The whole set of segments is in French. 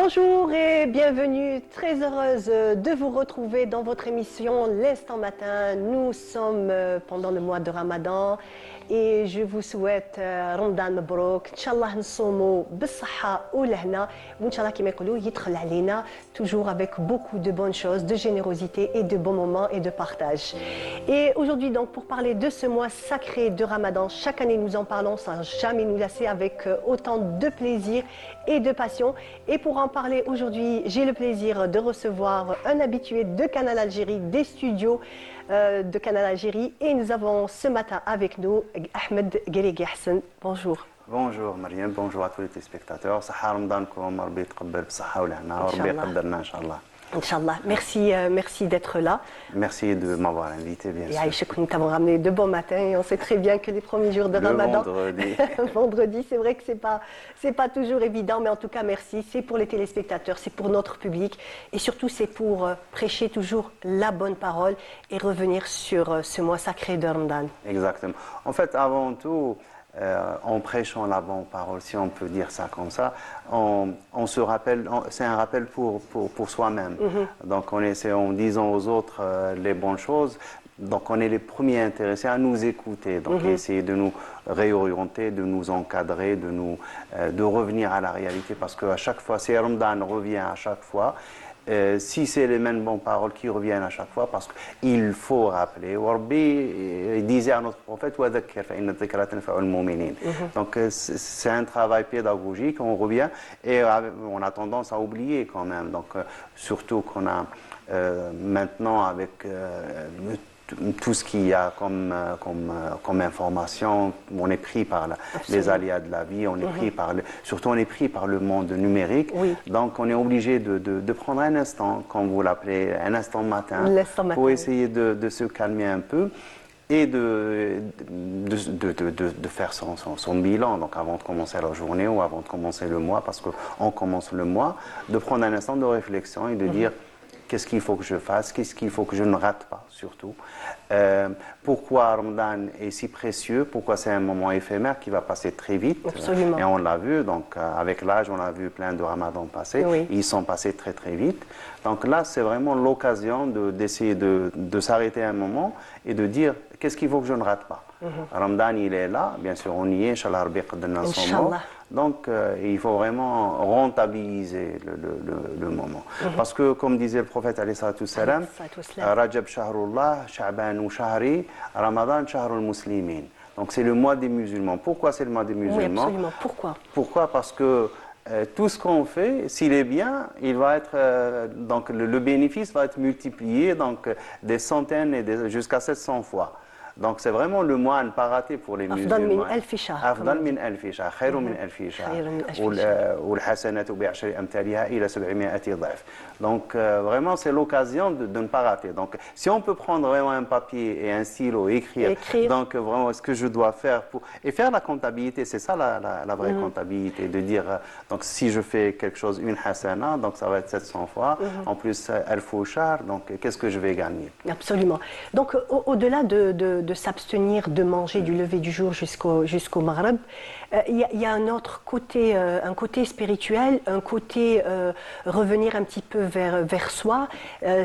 Bonjour et bienvenue, très heureuse de vous retrouver dans votre émission L'Instant Matin. Nous sommes pendant le mois de Ramadan et je vous souhaite Ramadan Mabrouk. Inch'Allah nsomo بالصحة والهنا وإنشالله كما يقولوا يدخل علينا toujours avec beaucoup de bonnes choses, de générosité et de bons moments et de partage. Et aujourd'hui donc pour parler de ce mois sacré de Ramadan, chaque année nous en parlons sans jamais nous lasser avec autant de plaisir et de passion. Et pour en parler aujourd'hui, j'ai le plaisir de recevoir un habitué de Canal Algérie, des studios de Canal Algérie. Et nous avons ce matin avec nous Ahmed Guéligui Hassan. Bonjour. Bonjour Mariam, bonjour à tous les téléspectateurs. Saha Ramadankoum, Rabbi yataqabbal b'saha wa l'hana, wa Rabbi yaqaddarna Inch'Allah. Inch'Allah. Merci d'être là. Merci de m'avoir invité, bien sûr. Et nous t'avons ramené de bons matins et on sait très bien que les premiers jours de Ramadan, vendredi, c'est vrai que c'est pas toujours évident, mais en tout cas merci. C'est pour les téléspectateurs, c'est pour notre public et surtout c'est pour prêcher toujours la bonne parole et revenir sur ce mois sacré de Ramadan. Exactement. En fait, avant tout, en prêchant la bonne parole, si on peut dire ça comme ça, on se rappelle, c'est un rappel pour soi-même. Donc en disant aux autres les bonnes choses, donc on est les premiers intéressés à nous écouter, donc essayer de nous réorienter, de nous encadrer, de revenir à la réalité, parce qu'à chaque fois, si Ramadan revient à chaque fois, si c'est les mêmes bonnes paroles qui reviennent à chaque fois, parce qu'il faut rappeler, Rabbi disait à notre prophète, donc c'est un travail pédagogique, on revient et on a tendance à oublier quand même, donc surtout qu'on a maintenant avec tout ce qu'il y a comme information, on est pris par les aléas de la vie, on est pris surtout on est pris par le monde numérique. Oui. Donc on est obligé de prendre un instant, comme vous l'appelez, un instant matin, pour essayer de se calmer un peu et de faire son bilan, donc avant de commencer la journée ou avant de commencer le mois, parce qu'on commence le mois, de prendre un instant de réflexion et de dire qu'est-ce qu'il faut que je fasse, qu'est-ce qu'il faut que je ne rate pas, surtout. Pourquoi Ramadan est si précieux, pourquoi c'est un moment éphémère qui va passer très vite. Absolument. Et on l'a vu, donc avec l'âge, on a vu plein de Ramadans passer, ils sont passés très très vite. Donc là, c'est vraiment l'occasion d'essayer de s'arrêter un moment et de dire qu'est-ce qu'il faut que je ne rate pas. Ramadan, il est là, bien sûr, on y est, Inch'Allah, Rabbi yaqaddarna son mot. Donc, il faut vraiment rentabiliser le moment. Parce que, comme disait le prophète, Rajab shahrullah, Sha'ban shahri, Ramadan shahrul muslimin. Donc, c'est le mois des musulmans. Pourquoi c'est le mois des musulmans? Oui, absolument. Pourquoi? Pourquoi? Parce que tout ce qu'on fait, s'il est bien, il va être, donc le bénéfice va être multiplié donc, des centaines et jusqu'à 700 fois. Donc c'est vraiment le mois à ne pas rater pour les musulmans. أفضل من ألف شهر. أفضل من ألف شهر، خير من ألف شهر. والحسنات بعشر أمثالها إلى 700 ضعف. Donc vraiment c'est l'occasion de ne pas rater. Donc si on peut prendre vraiment un papier et un stylo et écrire. Donc vraiment ce que je dois faire et faire la comptabilité, c'est ça la vraie comptabilité, de dire donc si je fais quelque chose, une hasana, donc ça va être 700 fois, en plus alf shahr, donc qu'est-ce que je vais gagner? Absolument. Donc au-delà de s'abstenir de manger du lever du jour jusqu'au Maghreb, il y a un autre côté, un côté spirituel, un côté revenir un petit peu vers soi.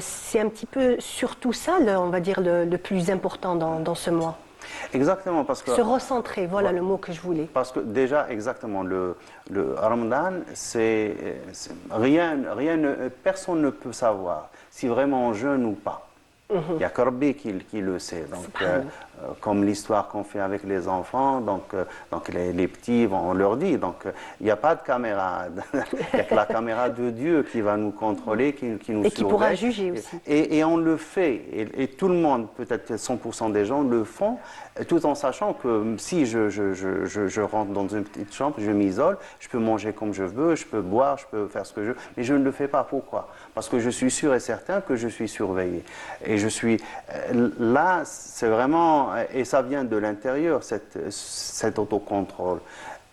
C'est un petit peu surtout ça, on va dire, le plus important dans ce mois. Exactement, parce que... Se recentrer, voilà le mot que je voulais. Parce que déjà, exactement, le Ramadan, personne ne peut savoir si vraiment on jeûne ou pas. Il n'y a que Rabbi qui le sait. Donc, comme l'histoire qu'on fait avec les enfants, donc les petits, on leur dit, donc il n'y a pas de caméra, il n'y a que la caméra de Dieu qui va nous contrôler, qui nous surveille. Et qui pourra juger aussi. Et on le fait, et tout le monde, peut-être 100% des gens le font, tout en sachant que si je rentre dans une petite chambre, je m'isole, je peux manger comme je veux, je peux boire, je peux faire ce que je veux, mais je ne le fais pas. Pourquoi? Parce que je suis sûr et certain que je suis surveillé. Et je suis là, c'est vraiment, et ça vient de l'intérieur, cet autocontrôle.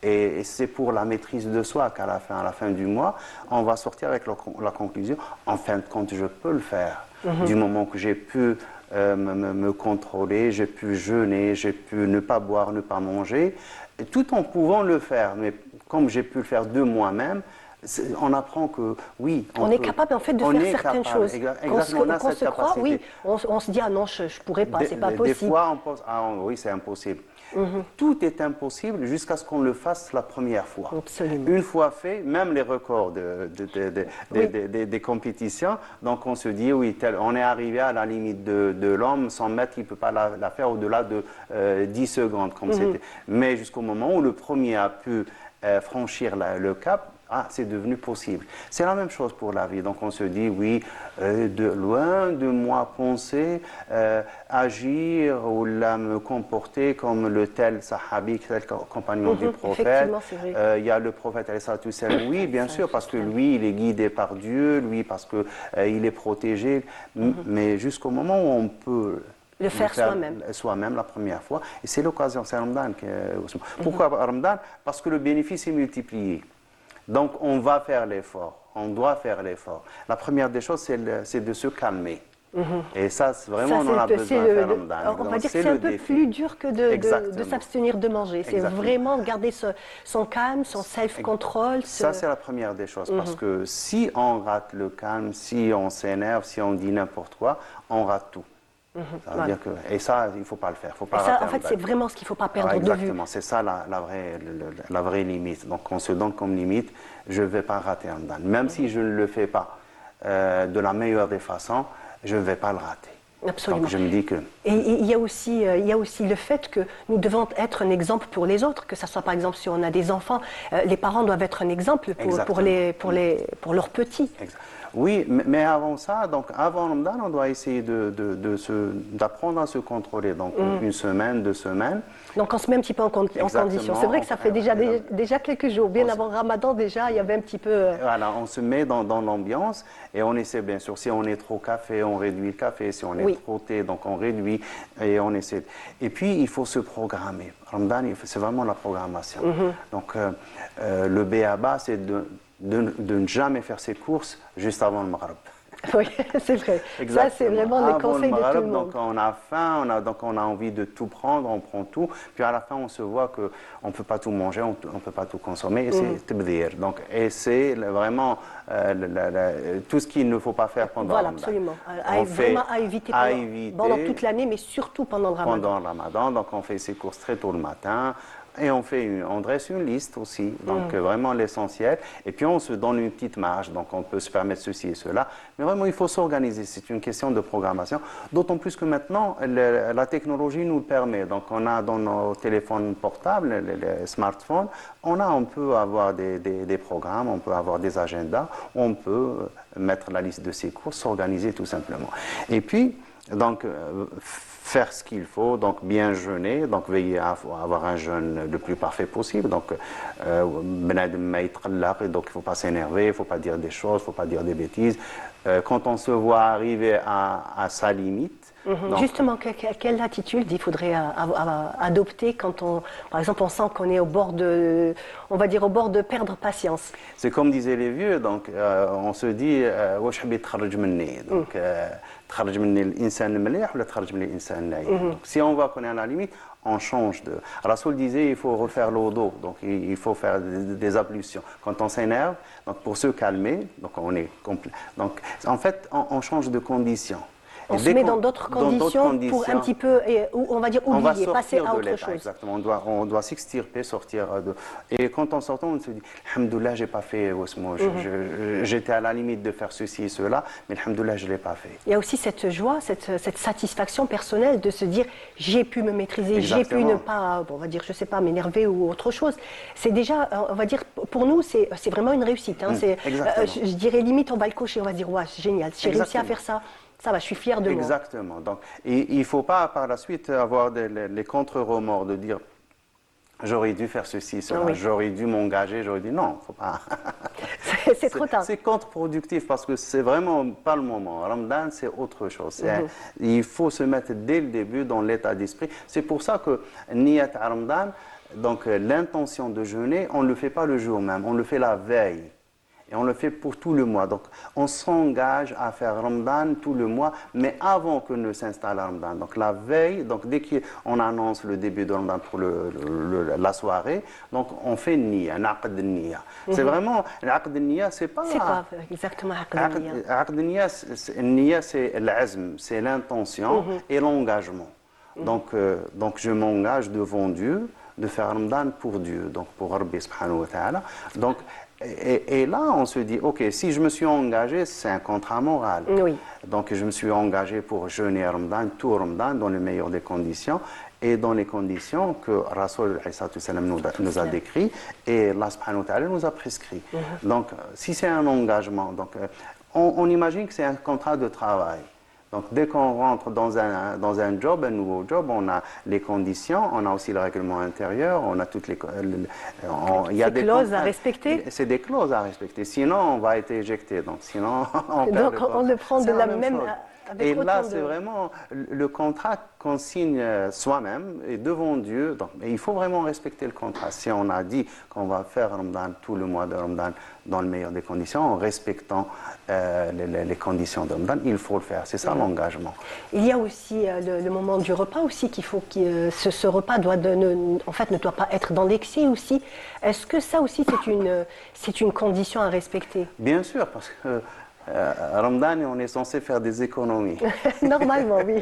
Et c'est pour la maîtrise de soi qu'à la fin du mois, on va sortir avec la conclusion, en fin de compte, je peux le faire. Du moment que j'ai pu me contrôler, j'ai pu jeûner, j'ai pu ne pas boire, ne pas manger, tout en pouvant le faire. Mais comme j'ai pu le faire de moi-même, On apprend que oui, on est capable en fait de faire certaines choses. Exactement, on a Qu'on cette se croit, capacité. oui, on se dit ah non, je ne pourrais pas, c'est pas Des possible. fois, on pense ah oui, c'est impossible. Tout est impossible jusqu'à ce qu'on le fasse la première fois. Absolument. Une fois fait, même les records des compétitions, donc on se dit oui, on est arrivé à la limite de l'homme, 100 mètres, il ne peut pas la faire au-delà de 10 secondes comme c'était. Mais jusqu'au moment où le premier a pu franchir le cap, ah, c'est devenu possible. C'est la même chose pour la vie. Donc on se dit, oui, loin de moi penser, agir ou là, me comporter comme le tel sahabi, tel compagnon du prophète. Effectivement, c'est vrai. Il y a le prophète, oui, bien sûr, parce que lui, il est guidé par Dieu, lui, parce qu'il est protégé. Mais jusqu'au moment où on peut le faire soi-même. Soi-même la première fois. Et c'est l'occasion, c'est Ramadan. Pourquoi Ramadan? Parce que le bénéfice est multiplié. Donc on va faire l'effort, on doit faire l'effort. La première des choses, c'est de se calmer. Et ça, vraiment, on en a besoin de faire Ramadan. On va dire que c'est un peu plus dur que de s'abstenir de manger. C'est vraiment garder son calme, son self-control. Ça, c'est la première des choses. Parce que si on rate le calme, si on s'énerve, si on dit n'importe quoi, on rate tout. Ça veut dire que, et ça, il ne faut pas le faire. Faut pas ça, en fait, c'est vraiment ce qu'il ne faut pas perdre de vue. Exactement, c'est ça la vraie limite. Donc, on se donne comme limite, je ne vais pas rater Ramadan. Même si je ne le fais pas de la meilleure des façons, je ne vais pas le rater. Absolument. Donc, je me dis que... Et il y a aussi le fait que nous devons être un exemple pour les autres, que ce soit par exemple si on a des enfants, les parents doivent être un exemple pour leurs petits. Exact. Oui, mais avant ça, donc avant Ramadan, on doit essayer d'apprendre à se contrôler. Donc une semaine, 2 semaines. Donc on se met un petit peu en condition. C'est vrai que ça fait déjà quelques jours. Bien avant Ramadan, déjà, il y avait un petit peu... Voilà, on se met dans l'ambiance et on essaie, bien sûr, si on est trop café, on réduit le café. Si on est trop thé, donc on réduit et on essaie. Et puis, il faut se programmer. Ramadan, c'est vraiment la programmation. Donc le B.A.B.A., c'est de ne jamais faire ses courses juste avant le Maghreb. Oui, c'est vrai. Exactement. Ça, c'est vraiment les conseils de tout le monde. Donc on a faim, on a envie de tout prendre, on prend tout. Puis à la fin, on se voit qu'on ne peut pas tout manger, on ne peut pas tout consommer. Et c'est tebdir. Donc, et c'est vraiment tout ce qu'il ne faut pas faire pendant le Ramadan. Voilà, absolument. Vraiment à éviter pendant toute l'année, mais surtout pendant le Ramadan. Pendant le Ramadan, donc on fait ses courses très tôt le matin. Et on dresse une liste aussi, donc vraiment l'essentiel. Et puis on se donne une petite marge, donc on peut se permettre ceci et cela. Mais vraiment, il faut s'organiser, c'est une question de programmation. D'autant plus que maintenant, la technologie nous le permet. Donc on a dans nos téléphones portables, les smartphones, on peut avoir des programmes, on peut avoir des agendas, on peut mettre la liste de ses courses, s'organiser tout simplement. Et puis, donc, faire ce qu'il faut, donc bien jeûner, donc veiller à avoir un jeûne le plus parfait possible. Donc, donc il ne faut pas s'énerver, il ne faut pas dire des choses, il ne faut pas dire des bêtises. Quand on se voit arriver à sa limite, donc, justement, quelle attitude il faudrait adopter quand par exemple, on sent qu'on est au bord de perdre patience? C'est comme disaient les vieux, donc on se dit, donc si on voit qu'on est à la limite, on change de... Rasoul disait il faut refaire le dos, donc il faut faire des ablutions. Quand on s'énerve, donc pour se calmer, donc on est complet. Donc en fait, on change de condition. On se met dans d'autres conditions pour un petit peu, on va dire, oublier, passer à autre chose. Exactement, on doit s'extirper, sortir de... Et quand on sort, on se dit, alhamdoulilah, j'ai pas fait, j'étais à la limite de faire ceci et cela, mais alhamdoulilah, je l'ai pas fait. Il y a aussi cette joie, cette satisfaction personnelle de se dire, j'ai pu me maîtriser, j'ai pu ne pas, on va dire, je sais pas, m'énerver ou autre chose. C'est déjà, on va dire, pour nous, c'est vraiment une réussite. Hein. Je dirais limite, on va le cocher, on va dire, ouais, c'est génial, j'ai réussi à faire ça. Ça va, je suis fier de moi. Exactement. Donc, il ne faut pas par la suite avoir les contre-remords de dire j'aurais dû faire ceci, cela, j'aurais dû m'engager, j'aurais dû... Non, il ne faut pas. C'est trop tard. C'est contre-productif parce que c'est vraiment pas le moment. Ramadan, c'est autre chose. Il faut se mettre dès le début dans l'état d'esprit. C'est pour ça que Niyat Ramadan, donc l'intention de jeûner, on ne le fait pas le jour même, on le fait la veille. Et on le fait pour tout le mois. Donc, on s'engage à faire Ramadan tout le mois, mais avant que ne s'installe Ramadan. Donc, la veille, donc dès qu'on annonce le début de Ramadan pour la soirée, donc on fait Niyya, un aqd Niyya. C'est vraiment, l'aqd Niyya, c'est pas... C'est quoi exactement Aqd Niyya? Aqd Niyya, c'est l'azm, c'est l'intention et l'engagement. Donc, je m'engage devant Dieu de faire Ramadan pour Dieu, donc pour Rabbi subhanahu wa ta'ala. Donc, et là, on se dit, OK, si je me suis engagé, c'est un contrat moral. Oui. Donc, je me suis engagé pour jeûner Ramadan, tout Ramadan, dans les meilleures des conditions et dans les conditions que Rasoul nous a décrites et Allah subhanahu wa ta'ala nous a prescrit. Donc, si c'est un engagement, donc, on imagine que c'est un contrat de travail. Donc, dès qu'on rentre dans un job, un nouveau job, on a les conditions, on a aussi le règlement intérieur, on a toutes les... Il y a des clauses à respecter. C'est des clauses à respecter, sinon on va être éjecté. Donc, sinon, donc on le prend de la même... Et là, c'est vraiment le contrat qu'on signe soi-même et devant Dieu. Donc, il faut vraiment respecter le contrat. Si on a dit qu'on va faire Ramadan, tout le mois de Ramadan, dans le meilleur des conditions, en respectant les conditions de Ramadan, il faut le faire. C'est ça l'engagement. Il y a aussi le moment du repas aussi qu'il faut que ce repas ne doit pas être dans l'excès aussi. Est-ce que ça aussi c'est une condition à respecter? Bien sûr, parce que Ramadan, on est censé faire des économies. Normalement, oui.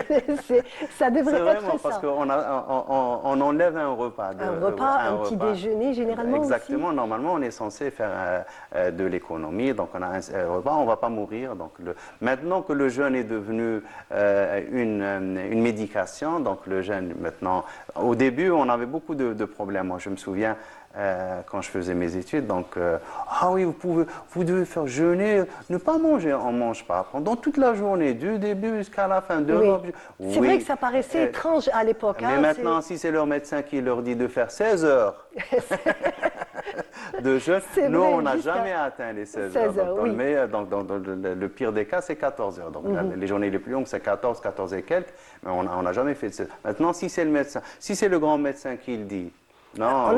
Ça devrait être vraiment, ça. parce qu'on enlève un repas. Un petit déjeuner, généralement. Exactement. Aussi. Normalement, on est censé faire de l'économie. Donc, on a un repas, on ne va pas mourir. Donc, maintenant que le jeûne est devenu une médication, donc le jeûne, maintenant... Au début, on avait beaucoup de problèmes. Moi, je me souviens... quand je faisais mes études, donc ah oui, vous devez faire jeûner, ne pas manger, on ne mange pas pendant toute la journée, du début jusqu'à la fin. Oui. C'est vrai que ça paraissait étrange à l'époque. Mais maintenant, si c'est leur médecin qui leur dit de faire 16 heures de jeûne, nous, on n'a jamais atteint les 16 heures. Donc, oui. dans le pire des cas, c'est 14 heures. Donc, les journées les plus longues, c'est 14 et quelques, mais on n'a jamais fait de 16 heures. Maintenant, si c'est le médecin, si c'est le grand médecin qui le dit, non,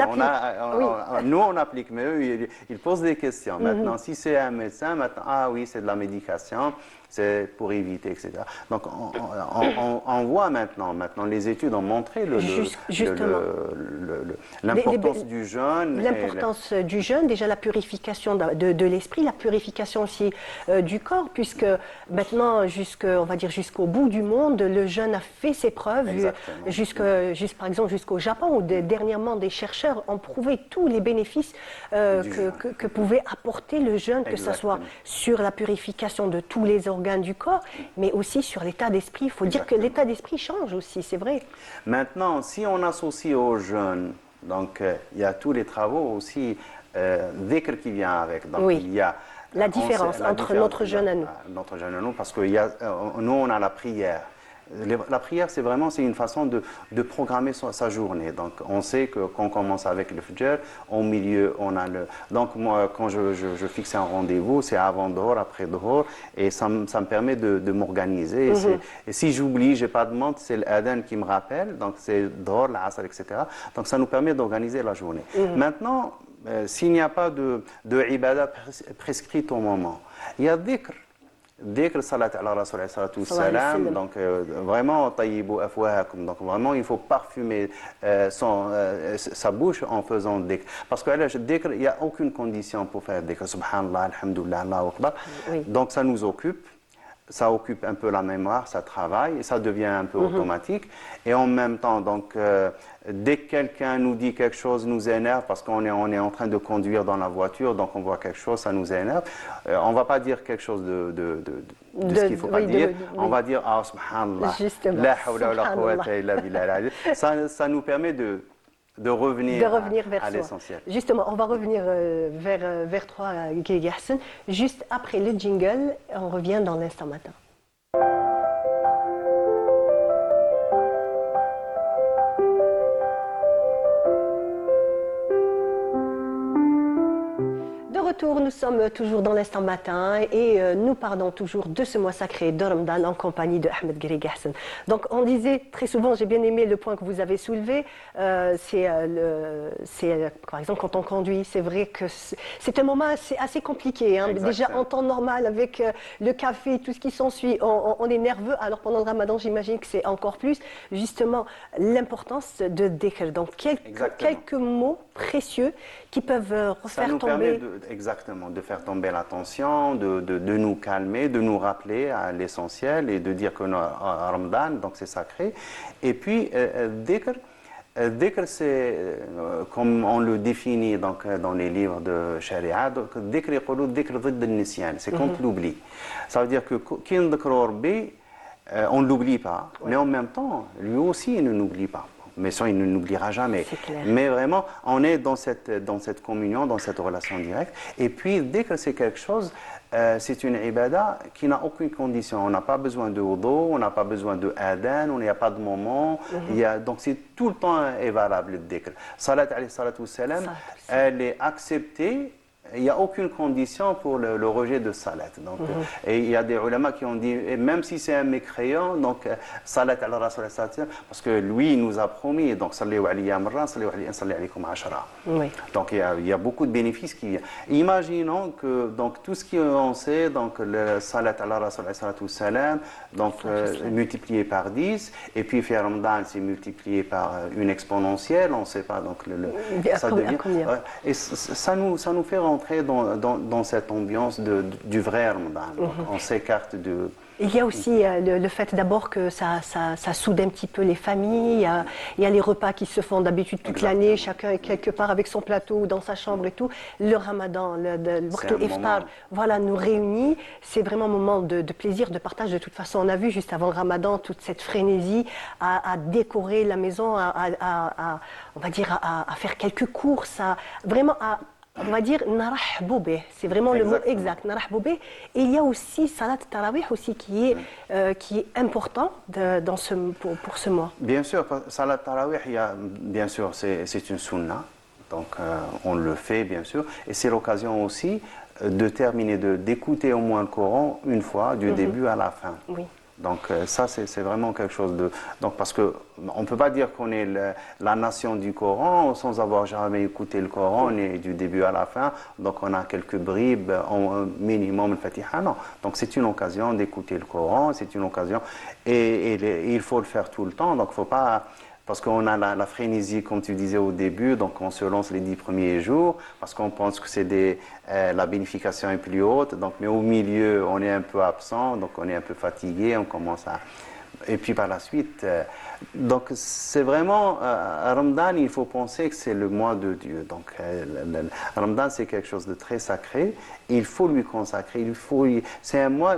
nous on applique, mais eux ils posent des questions. Maintenant, si c'est un médecin, maintenant, ah oui, c'est de la médication, c'est pour éviter, etc. Donc on voit maintenant les études ont montré l'importance du jeûne. L'importance du jeûne, déjà la purification de l'esprit, la purification aussi du corps, puisque maintenant, on va dire jusqu'au bout du monde, le jeûne a fait ses preuves, par exemple jusqu'au Japon, où dernièrement des chercheurs ont prouvé tous les bénéfices que pouvait apporter le jeûne, que ce soit sur la purification de tous les organes du corps, mais aussi sur l'état d'esprit. Il faut dire que l'état d'esprit change aussi, c'est vrai. Maintenant, si on associe au jeûne, donc il y a tous les travaux aussi, dhikr qui vient avec. Donc, il y a la différence entre notre jeûne à nous. Notre jeûne à nous, parce que nous, on a la prière. La prière, c'est une façon de programmer sa journée. Donc, on sait qu'on commence avec le fajr, au milieu, on a le... Donc, moi, quand je fixe un rendez-vous, c'est avant Dhuhr, après Dhuhr, et ça me permet de m'organiser. Et si j'oublie, je n'ai pas de montre, c'est l'adhan qui me rappelle, donc c'est Dhuhr, l'Asr, etc. Donc, ça nous permet d'organiser la journée. Maintenant, s'il n'y a pas de ibadah prescrite au moment, il y a dhikr. Dhikr salat ala rasul salatu salam, donc vraiment tayibu afwahakum, donc vraiment il faut parfumer sa bouche en faisant dhikr, parce que dhikr, il n'y a aucune condition pour faire dhikr, subhanallah, alhamdulillah, Allahu akbar. Donc ça nous occupe, ça occupe un peu la mémoire, ça travaille, et ça devient un peu automatique, et en même temps, donc dès que quelqu'un nous dit quelque chose, nous énerve, parce qu'on est en train de conduire dans la voiture, donc on voit quelque chose, ça nous énerve. On ne va pas dire quelque chose de ce qu'il ne faut pas dire. On va dire, ah, subhanallah, la hawla wa la quwwata illa billah. Ça nous permet de revenir à l'essentiel. Justement, on va revenir vers toi, Guy Hassan. Juste après le jingle, on revient dans l'instant matin. retour, nous sommes toujours dans l'instant matin et nous parlons toujours de ce mois sacré de Ramadan en compagnie de Ahmed Guiriguy Hassan. Donc on disait très souvent, j'ai bien aimé le point que vous avez soulevé, par exemple quand on conduit, c'est vrai que c'est un moment assez compliqué. Hein. Déjà en temps normal avec le café, tout ce qui s'ensuit, on est nerveux. Alors pendant le Ramadan, j'imagine que c'est encore plus. Justement, l'importance de dhikr. Donc quelques mots précieux qui peuvent ça nous tomber. Exactement, de faire tomber la tension, de nous calmer, de nous rappeler à l'essentiel et de dire que Ramadan, donc c'est sacré. Et puis, dhikr, c'est, comme on le définit donc, dans les livres de Sharia, c'est contre l'oubli. Ça veut dire que on ne l'oublie pas, mais en même temps, lui aussi, il ne nous pas. Mais ça, il ne n'oubliera jamais. Mais vraiment, on est dans cette communion, dans cette relation directe. Et puis, dès que c'est quelque chose, c'est une ibada qui n'a aucune condition. On n'a pas besoin de wudu, on n'a pas besoin de adhan, on n'y a pas de moment. Donc, c'est tout le temps valable, le dhikr. Salat alayhi salatu wassalam, elle est acceptée. Il n'y a aucune condition pour le rejet de salat. Donc, et il y a des ulama qui ont dit, et même si c'est un mécréant, donc salat ala rasul parce que lui, il nous a promis, donc salli alayhi amra, salli alaykum ashara. Donc il y a beaucoup de bénéfices qui viennent. Imaginons que donc, tout ce qu'on sait, donc le salat ala rasul donc multiplié par 10, et puis faire Ramadan, c'est multiplié par une exponentielle, on ne sait pas, donc ça devient. Et ça nous fait rentrer dans cette ambiance du vrai Ramadan. On s'écarte de... Il y a aussi le fait d'abord que ça soude un petit peu les familles. Il y a les repas qui se font d'habitude toute l'année, chacun est quelque part avec son plateau dans sa chambre et tout. Le Ramadan, le iftar, voilà, nous réunit. C'est vraiment un moment de plaisir, de partage. De toute façon, on a vu juste avant le Ramadan toute cette frénésie à décorer la maison, on va dire à faire quelques courses, on va dire narahboubé, c'est vraiment le mot exact, narahboubé. Et il y a aussi salat tarawih aussi qui est important pour ce mois. Bien sûr, salat tarawih, bien sûr, c'est une sunna, donc on le fait bien sûr, et c'est l'occasion aussi de terminer, d'écouter au moins le Coran une fois, du début à la fin. Oui. Donc ça, c'est vraiment quelque chose de... Donc, parce qu'on ne peut pas dire qu'on est la nation du Coran sans avoir jamais écouté le Coran, on est du début à la fin, donc on a quelques bribes, un minimum le Fatiha, non. Donc c'est une occasion d'écouter le Coran, c'est une occasion, et il faut le faire tout le temps, donc il ne faut pas... Parce qu'on a la frénésie, comme tu disais au début, donc on se lance les 10 premiers jours, parce qu'on pense que la bénéfication est plus haute, donc, mais au milieu, on est un peu absent, donc on est un peu fatigué, on commence à... Et puis par la suite, donc c'est vraiment, Ramadan, il faut penser que c'est le mois de Dieu. Donc Ramadan, c'est quelque chose de très sacré, il faut lui consacrer, c'est un mois,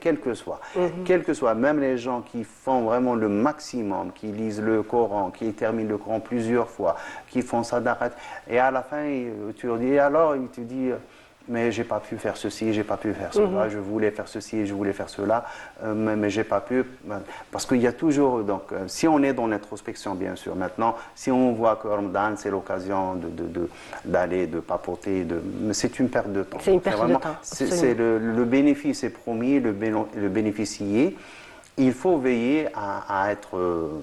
quel que soit, même les gens qui font vraiment le maximum, qui lisent le Coran, qui terminent le Coran plusieurs fois, qui font sadaqat, et à la fin, tu leur dis, alors, il te dit... mais j'ai pas pu faire ceci, j'ai pas pu faire cela, je voulais faire ceci, je voulais faire cela, mais j'ai pas pu, parce qu'il y a toujours, donc, si on est dans l'introspection, bien sûr, maintenant, si on voit que Ramadan, c'est l'occasion d'aller, de papoter, c'est une perte de temps. C'est une perte de temps, c'est le bénéfice est promis, le bénéfice y est. Il faut veiller à être,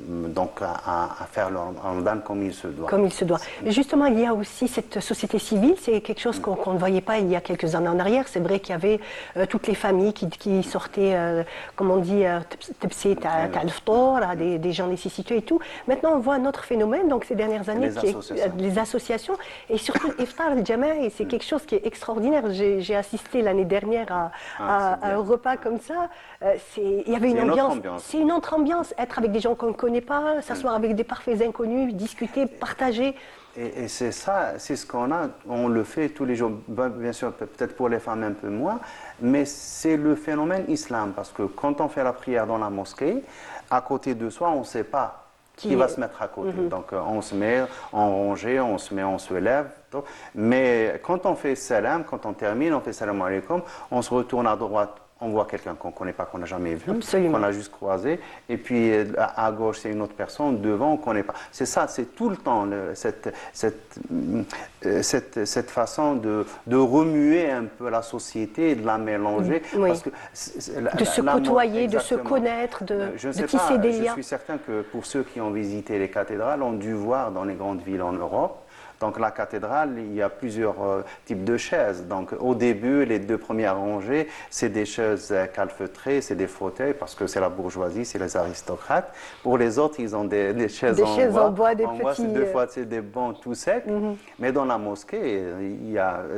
donc à faire le Ramadan comme il se doit. Comme il se doit. Mais justement, il y a aussi cette société civile, c'est quelque chose qu'on ne voyait pas il y a quelques années en arrière. C'est vrai qu'il y avait toutes les familles qui sortaient, comme on dit, des gens nécessiteux et tout. Maintenant, on voit un autre phénomène, donc ces dernières années, les associations, et surtout l'iftar, le jama'a, c'est quelque chose qui est extraordinaire. J'ai assisté l'année dernière à un repas comme ça. Il y avait une ambiance. C'est une autre ambiance, être avec des gens qu'on ne connaît pas, s'asseoir avec des parfaits inconnus, discuter, partager. Et c'est ça, c'est ce qu'on a, on le fait tous les jours, bien sûr, peut-être pour les femmes un peu moins, mais c'est le phénomène islam, parce que quand on fait la prière dans la mosquée, à côté de soi, on ne sait pas qui va se mettre à côté. Donc on se met en rangée, on se lève, Mais quand on fait salam, quand on termine, on fait salam alaikum, on se retourne à droite. On voit quelqu'un qu'on ne connaît pas, qu'on n'a jamais vu, qu'on a juste croisé. Et puis à gauche, c'est une autre personne. Devant, on ne connaît pas. C'est ça, c'est tout le temps cette façon de remuer un peu la société et de la mélanger. Oui. Parce que de se côtoyer, de se connaître, de tisser des liens. Je suis certain que pour ceux qui ont visité les cathédrales, ont dû voir dans les grandes villes en Europe. Donc la cathédrale, il y a plusieurs types de chaises. Donc au début, les 2 premières rangées, c'est des chaises calfeutrées, c'est des fauteuils parce que c'est la bourgeoisie, c'est les aristocrates. Pour les autres, ils ont des chaises en bois. Des petits... Deux fois, c'est des bancs tout secs. Mais dans la mosquée,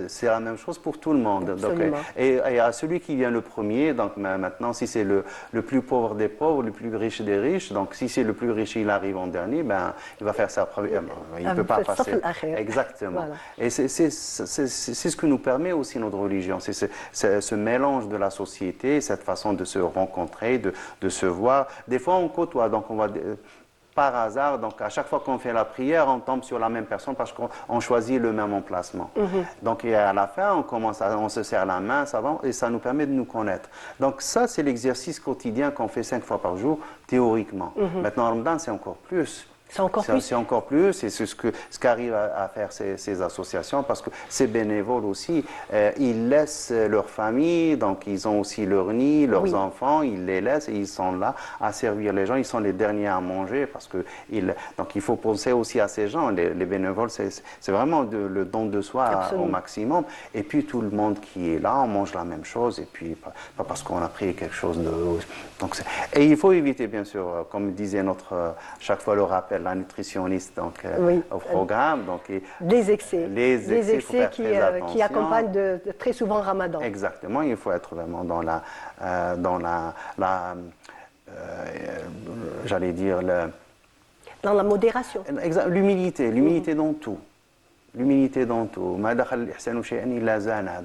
c'est la même chose pour tout le monde. Donc, et à celui qui vient le premier, donc maintenant, si c'est le plus pauvre des pauvres, le plus riche des riches, donc si c'est le plus riche, il arrive en dernier, ben, il va faire ça. Il ne peut pas passer. Exactement. Voilà. Et c'est ce que nous permet aussi notre religion. C'est ce mélange de la société, cette façon de se rencontrer, de se voir. Des fois, on côtoie, donc on va... Par hasard, donc à chaque fois qu'on fait la prière, on tombe sur la même personne parce qu'on choisit le même emplacement. Donc et à la fin, on se serre la main, ça va, et ça nous permet de nous connaître. Donc ça, c'est l'exercice quotidien qu'on fait 5 fois par jour, théoriquement. Maintenant, en Ramadan, c'est encore plus. C'est encore plus. C'est encore plus, et c'est ce qu'arrivent à faire ces associations, parce que ces bénévoles aussi, ils laissent leur famille, donc ils ont aussi leur nid, leurs enfants, ils les laissent et ils sont là à servir les gens. Ils sont les derniers à manger, parce que donc il faut penser aussi à ces gens. Les bénévoles, c'est vraiment le don de soi au maximum. Et puis tout le monde qui est là, on mange la même chose, et puis pas parce qu'on a pris quelque chose de... Donc, et il faut éviter, bien sûr, comme disait chaque fois le rappel, la nutritionniste au programme. Donc, les excès. Les excès qui accompagnent très souvent Ramadan. Exactement, il faut être vraiment dans j'allais dire... Dans la modération. L'humilité dans tout. L'humilité dans tout.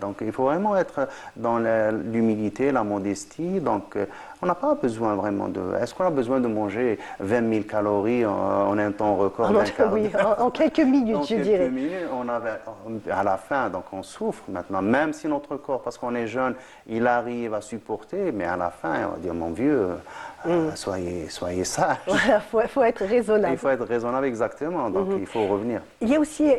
Donc il faut vraiment être dans l'humilité, la modestie. Donc on n'a pas besoin vraiment de... Est-ce qu'on a besoin de manger 20 000 calories en un temps record d'un quart d'heure? Oui, en quelques minutes, je dirais. En quelques minutes, à la fin, donc on souffre maintenant. Même si notre corps, parce qu'on est jeune, il arrive à supporter, mais à la fin, on va dire, mon vieux, soyez sage. Voilà, faut être raisonnable. Il faut être raisonnable, exactement. Donc il faut revenir. Il y a aussi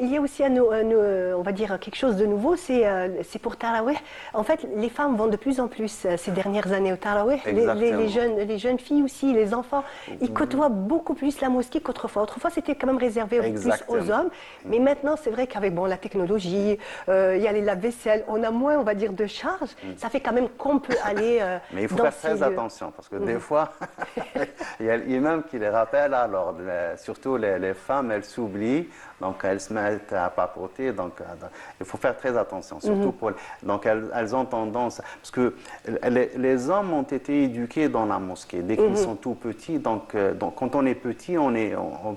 on va dire quelque chose de nouveau, c'est pour Tarawih. En fait, les femmes vont de plus en plus ces dernières années au Tarawih. Les jeunes filles aussi, les enfants, ils côtoient beaucoup plus la mosquée qu'autrefois. Autrefois, c'était quand même réservé plus aux hommes. Mais maintenant, c'est vrai qu'avec la technologie, il y a les lave-vaisselle, on a moins, on va dire, de charges. Ça fait quand même qu'on peut aller mais il faut faire très attention, parce que des fois, il y a l'imam qui les rappelle à l'ordre. Surtout les femmes, elles s'oublient, donc elles se mettent à papoter. Donc il faut faire très attention, surtout donc elles ont tendance, parce que les hommes ont été éduqués dans la mosquée dès qu'ils sont tout petits. Donc quand on est petit,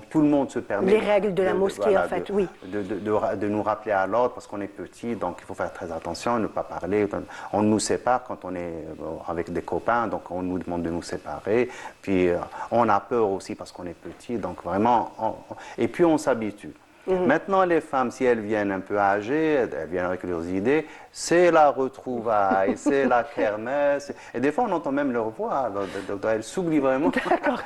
tout le monde se permet les règles de la mosquée, en fait, oui, de nous rappeler à l'ordre parce qu'on est petit. Donc il faut faire très attention, ne pas parler. On nous sépare quand on est avec des copains, donc on nous demande de nous séparer. Puis on a peur aussi parce qu'on est petit. Donc vraiment, et puis on s'habitue. Maintenant, les femmes, si elles viennent un peu âgées, elles viennent avec leurs idées, c'est la retrouvaille, c'est la kermesse. Et des fois, on entend même leur voix. Donc, elles s'oublient vraiment. D'accord.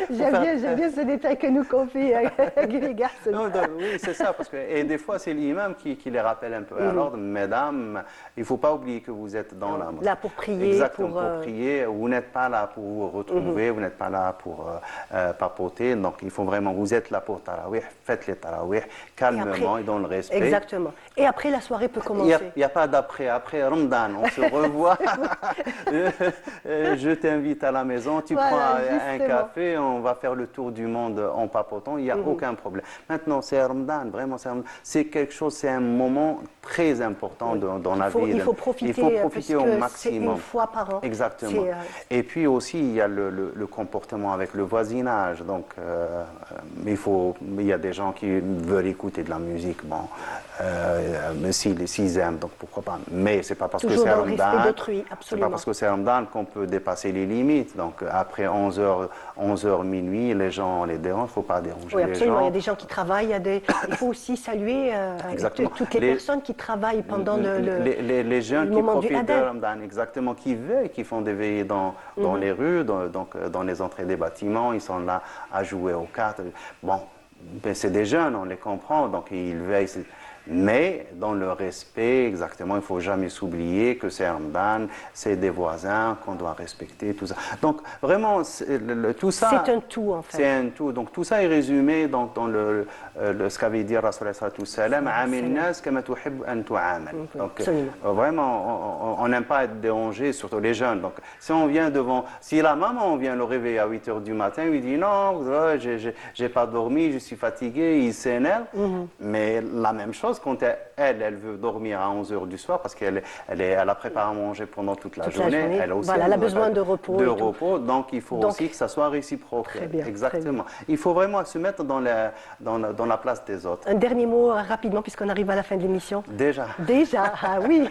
J'aime bien ce détail que nous confie Grégas. Oui, c'est ça. Et des fois, c'est l'imam qui les rappelle un peu à l'ordre. Mesdames, il ne faut pas oublier que vous êtes dans la mosquée. Là pour prier. Exactement, pour prier. Vous n'êtes pas là pour vous retrouver, vous n'êtes pas là pour papoter. Donc, il faut vraiment, vous êtes là pour tarawih, faites les tarawih calmement et dans le respect. Exactement. Et après, la soirée peut commencer. Il n'y a pas d'après. Après Ramadan, on se revoit. Je t'invite à la maison, tu prends un café, on va faire le tour du monde en papotant. Il n'y a aucun problème. Maintenant, c'est Ramadan, vraiment, c'est quelque chose, c'est un moment très important dans la vie. Il faut profiter au maximum. C'est une fois par an. Exactement. Et puis aussi, il y a le comportement avec le voisinage. Donc, il y a des gens qui veulent écouter de la musique, bon, mais s'ils aiment, donc pourquoi pas. Mais c'est pas parce Toujours que c'est dans le respect Ramadan, d'autrui, c'est pas absolument. parce que c'est Ramadan qu'on peut dépasser les limites. Donc après 11 heures minuit, les gens les dérangent, il ne faut pas déranger Oui, les absolument. Il y a gens. des gens qui travaillent. Il faut aussi saluer Exactement. toutes les personnes qui travaillent pendant les jeunes le qui moment du profitent de Adhan. Ramadan, exactement, qui veillent, qui font des veillées dans les rues, dans les entrées des bâtiments, ils sont là à jouer aux cartes. Bon, ben, c'est des jeunes, on les comprend, donc ils veillent. Mais dans le respect, exactement, il ne faut jamais s'oublier que c'est Ramadan, c'est des voisins qu'on doit respecter, tout ça. Donc vraiment, tout ça... C'est un tout, en fait. C'est un tout. Donc tout ça est résumé dans ce qu'avait dit Rasul sallam, Amil nas kama tuhib an tu'amal. Donc Absolument. vraiment, on n'aime pas être dérangé, surtout les jeunes. Donc si on vient si la maman vient le réveiller à 8 heures du matin, il dit non, j'ai pas dormi, je suis fatigué, il s'énerve. Mais la même chose quand elle veut dormir à 11 heures du soir parce qu'elle a préparé à manger pendant toute la journée. Elle aussi Voilà, elle a besoin de repos. Donc il faut aussi que ça soit réciproque. Très bien. Exactement. Il faut vraiment se mettre dans la place des autres. Un dernier mot rapidement, puisqu'on arrive à la fin de l'émission. Déjà. Déjà, ah oui.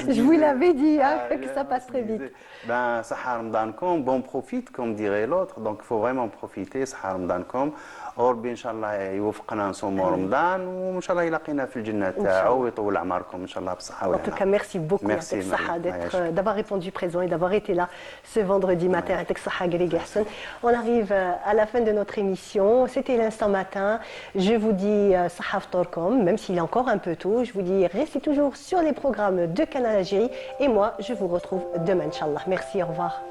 Je vous l'avais dit, que ça passe très vite. Ben, Sahar Ramadankom, bon profite, comme dirait l'autre. Donc il faut vraiment profiter, Sahar Ramadankom. وربي ان شاء الله يوفقنا نصوم رمضان وان شاء الله يلاقينا في الجنه تاعو ويطول اعماركم ان شاء الله بصحه En وهنا. tout cas, merci beaucoup Merci, Atek Saha Marie. d'avoir répondu présent et d'avoir été là ce vendredi matin. Atek Saha Greg Gerson. On arrive à la fin de notre émission. C'était l'instant matin. Je vous dis Sahaf Torkom, même s'il est encore un peu tôt. Je vous dis restez toujours sur les programmes de Canal Algérie. Et moi, je vous retrouve demain, Inch'Allah. Merci, au revoir.